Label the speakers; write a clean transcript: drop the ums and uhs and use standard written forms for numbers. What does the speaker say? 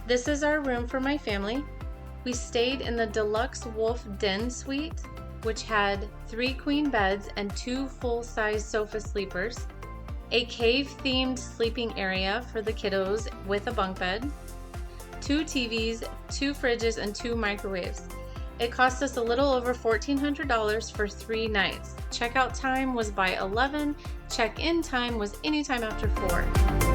Speaker 1: This is our room for my family. We stayed in the deluxe Wolf Den suite, which had 3 queen beds and 2 full-size sofa sleepers, a cave-themed sleeping area for the kiddos with a bunk bed, 2 TVs, 2 fridges, and 2 microwaves. It cost us a little over $1,400 for 3 nights. Checkout time was by 11, check-in time was anytime after 4.